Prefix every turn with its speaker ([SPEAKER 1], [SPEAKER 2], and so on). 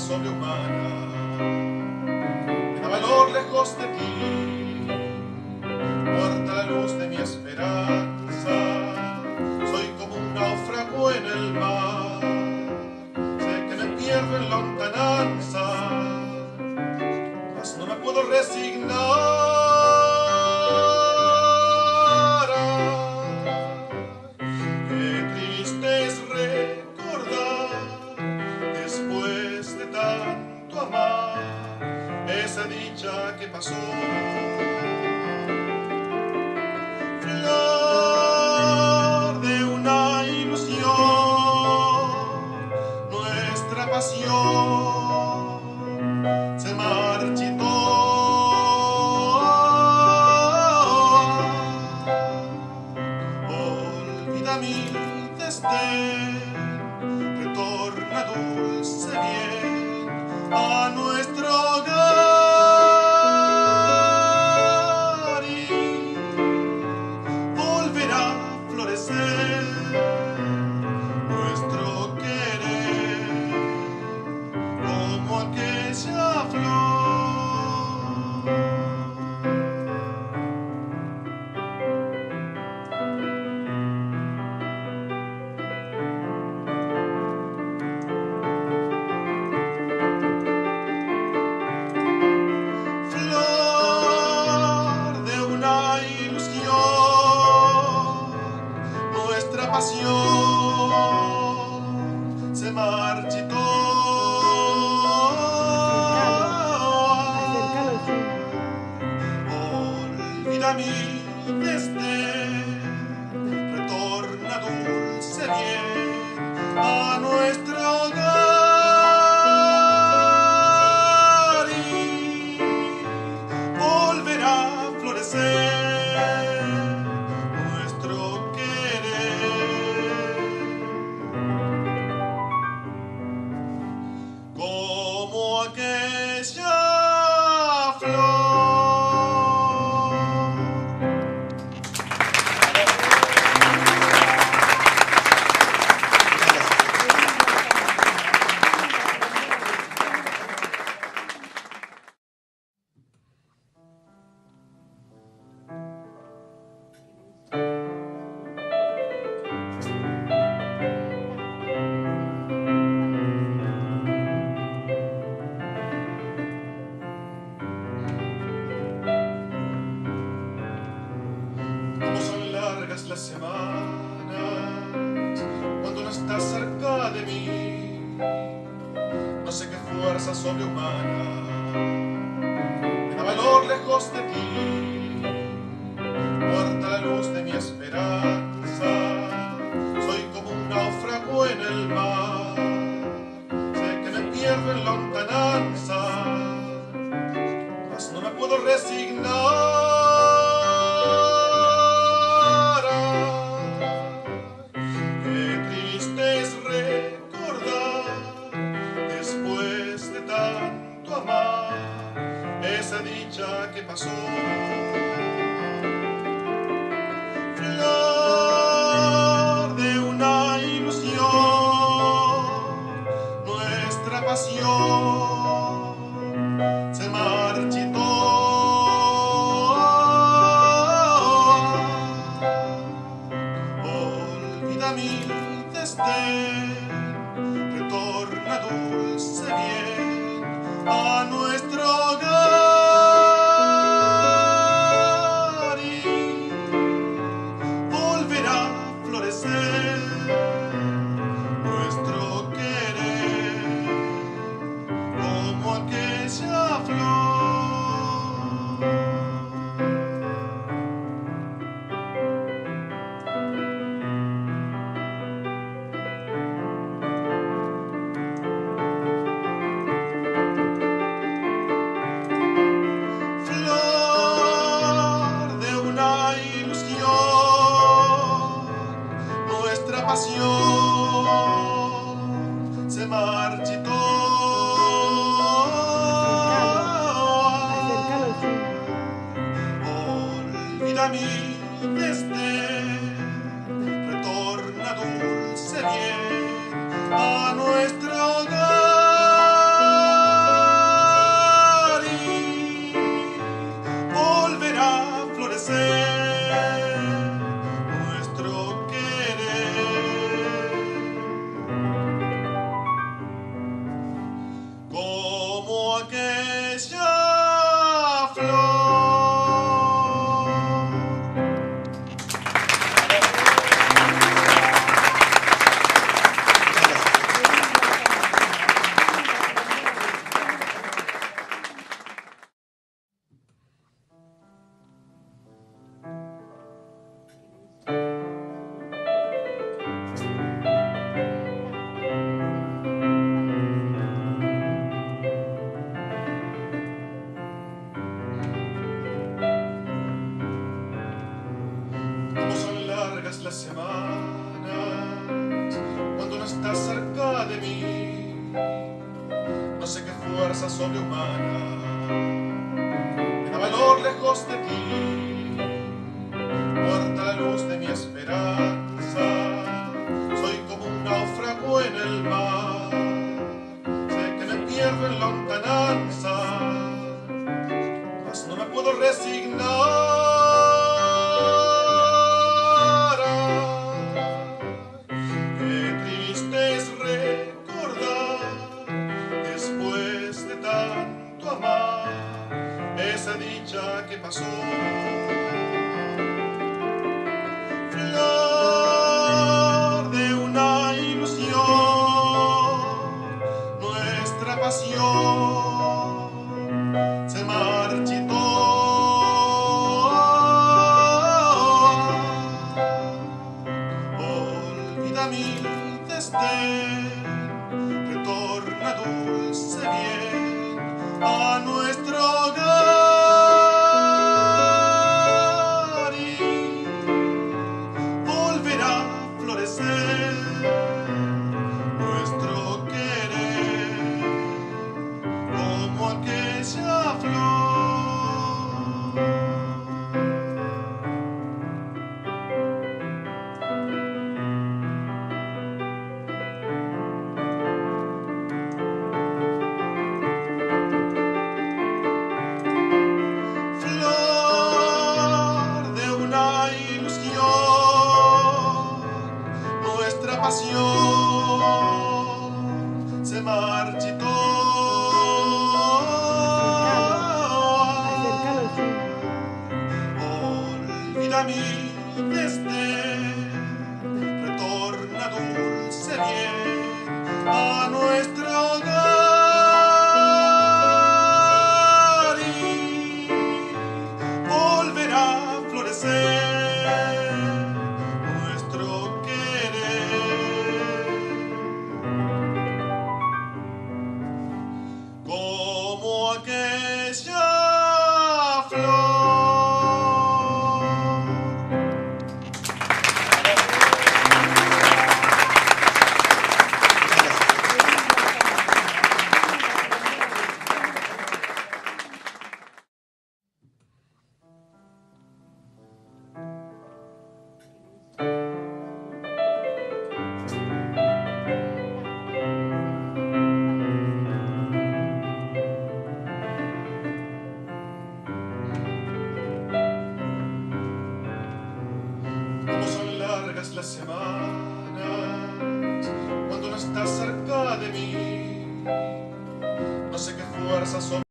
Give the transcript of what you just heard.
[SPEAKER 1] sobrehumana, me da valor lejos de ti, muerta la luz de mi esperanza, soy como un náufrago en el mar, sé que me pierdo en lontananza, mas no me puedo resignar. Qué triste es recordar, después de tanto amar, esa dicha que pasó. Flor de una ilusión, nuestra pasión se marchitó. Olvida mi desdén, retorna dulce bien a nuestro hogar y volverá a florecer nuestro querer como aquella flor. Nuestra pasión se marchitó. Olvida mi desdén, retorna dulce bien a nuestro hogar y volverá a florecer nuestro como aquella flor. Las semanas cuando no estás cerca de mí, no sé qué fuerza sobrehumana me da valor lejos de ti, muerta la luz de mi esperanza, soy como un náufrago en el mar, sé que me pierdo en lontananza, mas no me puedo resignar. Esa dicha que pasó. Flor de una ilusión, nuestra pasión se marchitó. Olvida mi desdén, retorna dulce bien a nuestro hogar y volverá a florecer nuestro querer como aquella flor. Pasión se marchitó. Olvida mi desdén, retorna dulce bien a nuestro hogar. aquella flor. Como son largas las semanas cuando no estás cerca de mí, no sé qué fuerza sobrehumana me da valor lejos de ti. Muerta la luz de mi esperanza, soy como un náufrago en el mar. Sé que me pierdo en lontananza, mas no me puedo resignar. Esa dicha que pasó, flor de una ilusión, nuestra pasión se marchitó. Olvida mi desdén, retorna dulce bien a nuestro hogar y volverá a florecer nuestro querer como aquella flor. Nuestra pasión se marchitó. Olvida mi desdén, retorna dulce bien a nuestro hogar y volverá a florecer nuestro como aquella flor. Como son largas las semanas cuando no estás cerca de mí, no sé qué fuerza son.